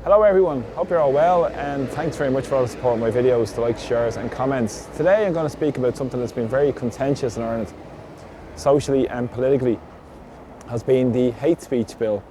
Hello everyone, hope you're all well, and thanks very much for all the support of my videos, the likes, shares and comments. Today I'm going to speak about something that's been very contentious in Ireland, socially and politically, has been the hate speech bill,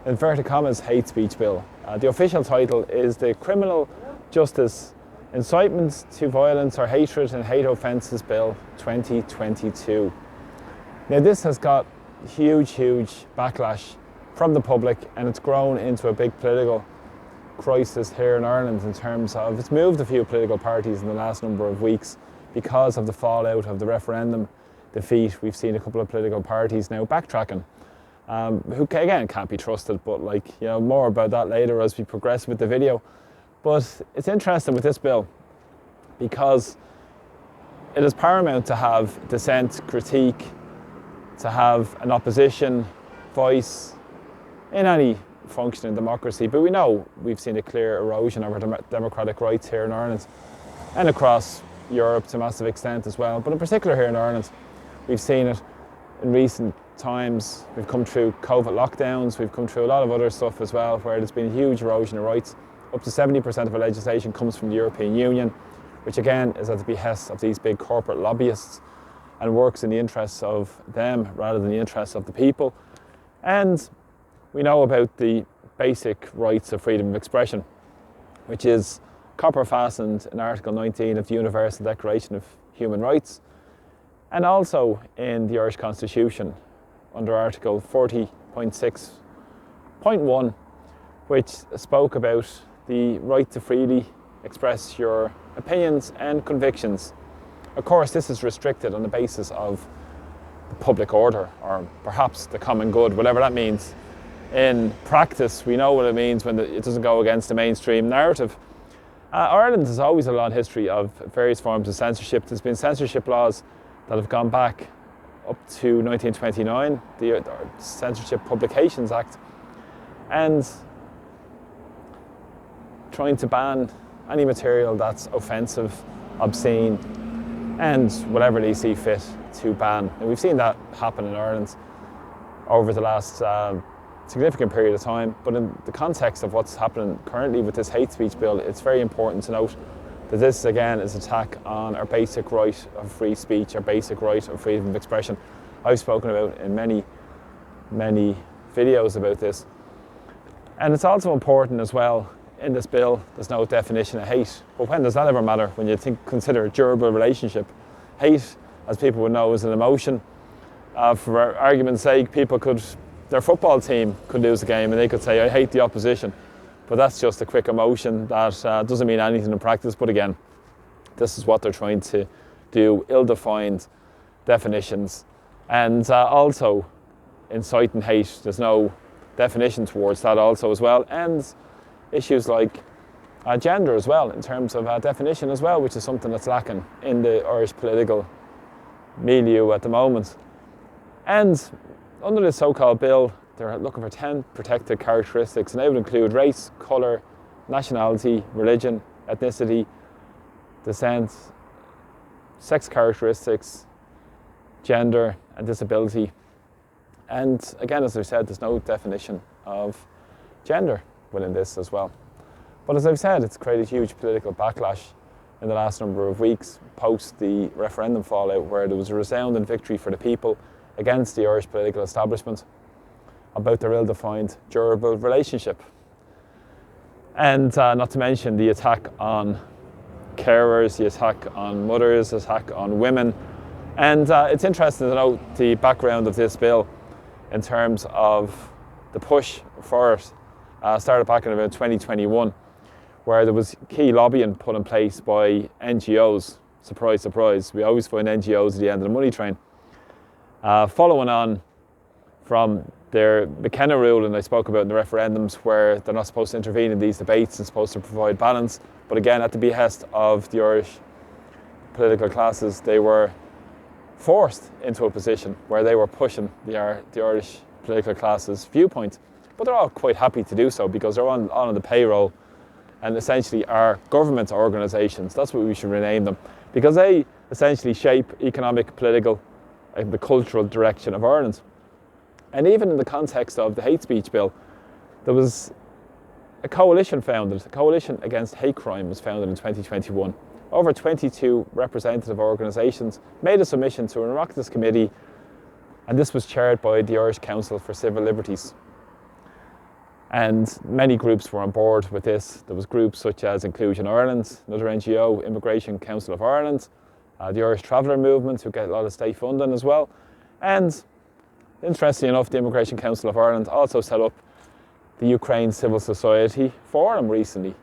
inverted commas hate speech bill. The official title is the Criminal Justice Incitement to Violence or Hatred and Hate Offences Bill 2022. Now this has got huge backlash from the public, and it's grown into a big political crisis here in Ireland in terms of it's moved a few political parties in the last number of weeks because of the fallout of the referendum defeat. We've seen a couple of political parties now backtracking, who again can't be trusted, but more about that later as we progress with the video. But it's interesting with this bill because it is paramount to have dissent, critique, to have an opposition voice in any functioning democracy, but we know we've seen a clear erosion of our democratic rights here in Ireland and across Europe to a massive extent as well, but in particular here in Ireland we've seen it in recent times. We've come through COVID lockdowns, we've come through a lot of other stuff as well where there's been a huge erosion of rights. Up to 70% of our legislation comes from the European Union, which again is at the behest of these big corporate lobbyists and works in the interests of them rather than the interests of the people. And we know about the basic rights of freedom of expression, which is copper fastened in Article 19 of the Universal Declaration of Human Rights, and also in the Irish Constitution under Article 40.6.1, which spoke about the right to freely express your opinions and convictions. Of course, this is restricted on the basis of the public order, or perhaps the common good, whatever that means. In practice, we know what it means when it doesn't go against the mainstream narrative. Ireland has always a long history of various forms of censorship. There's been censorship laws that have gone back up to 1929, the Censorship Publications Act, and trying to ban any material that's offensive, obscene, and whatever they see fit to ban. And we've seen that happen in Ireland over the last significant period of time, but in the context of what's happening currently with this hate speech bill, it's very important to note that this again is an attack on our basic right of free speech, our basic right of freedom of expression. I've spoken about in many videos about this, and it's also important as well. In this bill there's no definition of hate, but when does that ever matter when you consider a durable relationship? Hate, as people would know, is an emotion. For argument's sake, their football team could lose a game and they could say, I hate the opposition. But that's just a quick emotion that doesn't mean anything in practice. But again, this is what they're trying to do, ill-defined definitions. And also inciting hate, there's no definition towards that also as well. And issues like gender as well, in terms of definition as well, which is something that's lacking in the Irish political milieu at the moment. And under this so-called bill, they're looking for 10 protected characteristics, and they would include race, colour, nationality, religion, ethnicity, descent, sex characteristics, gender and disability. And again, as I've said, there's no definition of gender within this as well. But as I've said, it's created huge political backlash in the last number of weeks post the referendum fallout, where there was a resounding victory for the people against the Irish political establishment about their ill-defined, durable relationship. And not to mention the attack on carers, the attack on mothers, the attack on women. And it's interesting to note the background of this bill in terms of the push for it. Started back in about 2021, where there was key lobbying put in place by NGOs. Surprise, surprise, we always find NGOs at the end of the money train. Following on from their McKenna rule, and I spoke about in the referendums, where they're not supposed to intervene in these debates and supposed to provide balance, but again at the behest of the Irish political classes, they were forced into a position where they were pushing the Irish political classes' viewpoint. But they're all quite happy to do so because they're on the payroll and essentially are government organisations. That's what we should rename them, because they essentially shape economic, political and the cultural direction of Ireland. And even in the context of the hate speech bill, there was a coalition founded, a coalition against hate crime was founded in 2021. Over 22 representative organisations made a submission to an Oireachtas committee, and this was chaired by the Irish Council for Civil Liberties. And many groups were on board with this. There was groups such as Inclusion Ireland, another NGO, Immigration Council of Ireland, the Irish Traveller Movement, who get a lot of state funding as well. And interestingly enough, the Immigration Council of Ireland also set up the Ukraine Civil Society Forum recently,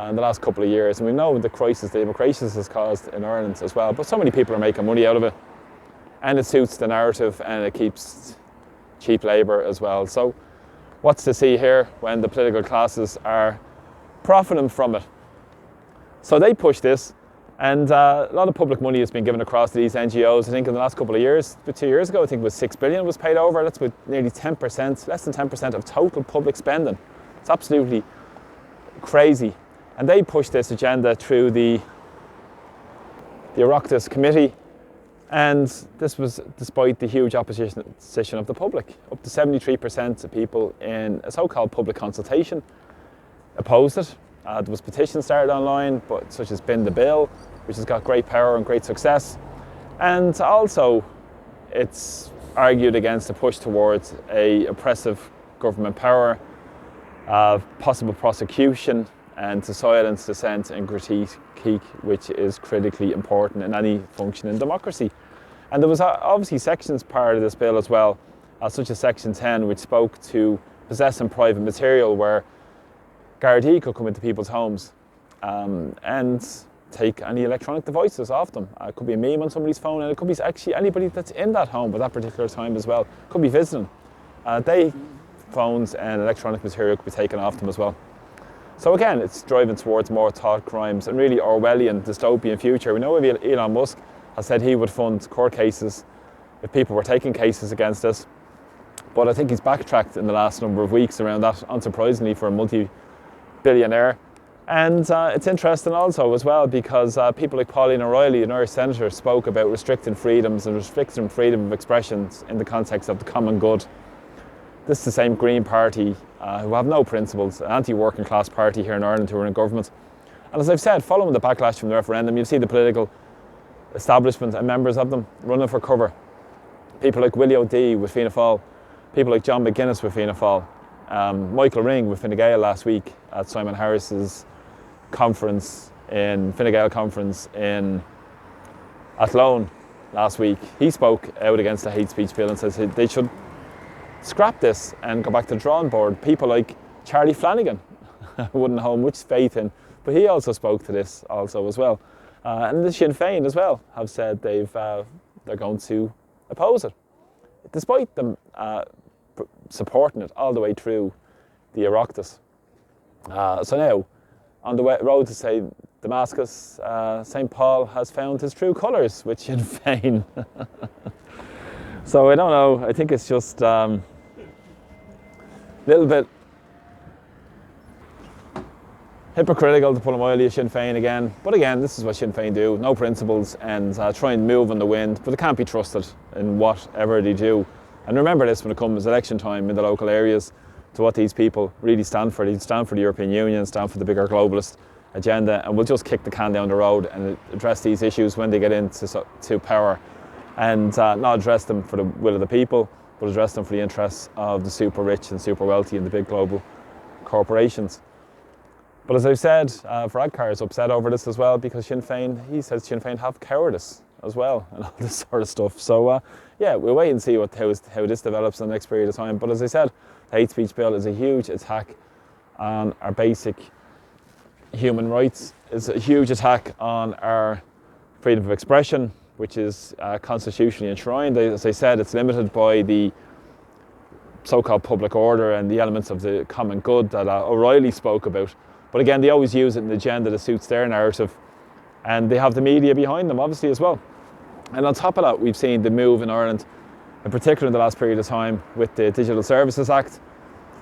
in the last couple of years. And we know the crisis the immigration has caused in Ireland as well, but so many people are making money out of it. And it suits the narrative, and it keeps cheap labour as well. So what's to see here when the political classes are profiting from it? So they push this, and a lot of public money has been given across to these NGOs. I think in the last couple of years, 2 years ago, I think it was 6 billion was paid over. That's with nearly 10%, less than 10% of total public spending. It's absolutely crazy. And they push this agenda through the Oireachtas committee. And this was despite the huge opposition of the public. Up to 73% of people in a so-called public consultation opposed it. There was petitions started online, but such as Bin the Bill, which has got great power and great success. And also, it's argued against a push towards a oppressive government power, possible prosecution, and to silence dissent and critique, which is critically important in any functioning democracy. And there was obviously sections part of this bill as well, such as Section 10, which spoke to possessing private material, where Gardaí could come into people's homes and take any electronic devices off them. It could be a meme on somebody's phone, and it could be actually anybody that's in that home at that particular time as well. Could be visiting. They phones and electronic material could be taken off them as well. So again, it's driving towards more thought crimes and really Orwellian dystopian future. We know Elon Musk has said he would fund court cases if people were taking cases against us. But I think he's backtracked in the last number of weeks around that, unsurprisingly, for a multi-billionaire. And it's interesting also as well because people like Pauline O'Reilly, an Irish senator, spoke about restricting freedoms and restricting freedom of expressions in the context of the common good. This is the same Green Party who have no principles, an anti-working class party here in Ireland who are in government. And as I've said, following the backlash from the referendum, you'll see the political establishment and members of them running for cover. People like Willie O'Dea with Fianna Fáil, people like John McGuinness with Fianna Fáil, Michael Ring with Fine Gael last week at Simon Harris's conference in Fine Gael conference in Athlone last week. He spoke out against the hate speech bill and says they should scrap this and go back to the drawing board. People like Charlie Flanagan, I wouldn't hold much faith in, but he also spoke to this also as well. And the Sinn Féin as well have said they're going to oppose it, despite them supporting it all the way through the Oireachtas. So now, on the road to say Damascus, St. Paul has found his true colours with Sinn Féin. So I don't know, I think it's just a little bit hypocritical to pull a mildly at Sinn Féin again. But again, this is what Sinn Féin do, no principles, and try and move on the wind, but they can't be trusted in whatever they do. And remember this when it comes election time in the local areas, to what these people really stand for. They stand for the European Union, stand for the bigger globalist agenda, and will just kick the can down the road and address these issues when they get into power, and not address them for the will of the people, but address them for the interests of the super rich and super wealthy and the big global corporations. But as I've said, Varadkar is upset over this as well, because Sinn Féin, he says Sinn Féin have cowardice as well and all this sort of stuff. So yeah, we'll wait and see how this develops in the next period of time. But as I said, the hate speech bill is a huge attack on our basic human rights. It's a huge attack on our freedom of expression, which is constitutionally enshrined. As I said, it's limited by the so-called public order and the elements of the common good that O'Reilly spoke about. But again, they always use it in the agenda that suits their narrative, and they have the media behind them, obviously, as well. And on top of that, we've seen the move in Ireland, in particular in the last period of time, with the Digital Services Act.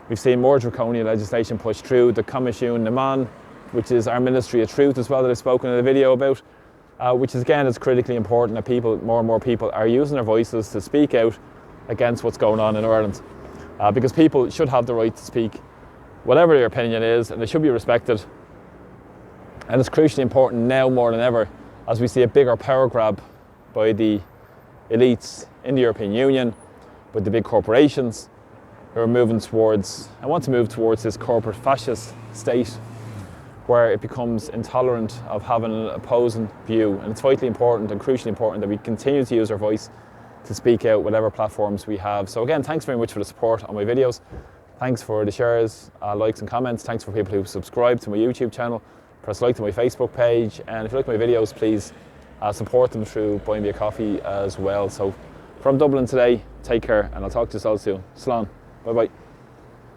We've seen more draconian legislation pushed through, the Comisiún na Meán, which is our Ministry of Truth as well, that I've spoken in a video about, which is, again, is critically important that people, more and more people, are using their voices to speak out against what's going on in Ireland. Because people should have the right to speak whatever your opinion is, and it should be respected. And it's crucially important now more than ever as we see a bigger power grab by the elites in the European Union, with the big corporations who are moving towards, and want to move towards, this corporate fascist state where it becomes intolerant of having an opposing view. And it's vitally important and crucially important that we continue to use our voice to speak out whatever platforms we have. So again, thanks very much for the support on my videos. Thanks for the shares, likes and comments. Thanks for people who subscribe to my YouTube channel. Press like to my Facebook page. And if you like my videos, please support them through buying me a coffee as well. So from Dublin today, take care, and I'll talk to you all soon. Slán. Bye bye.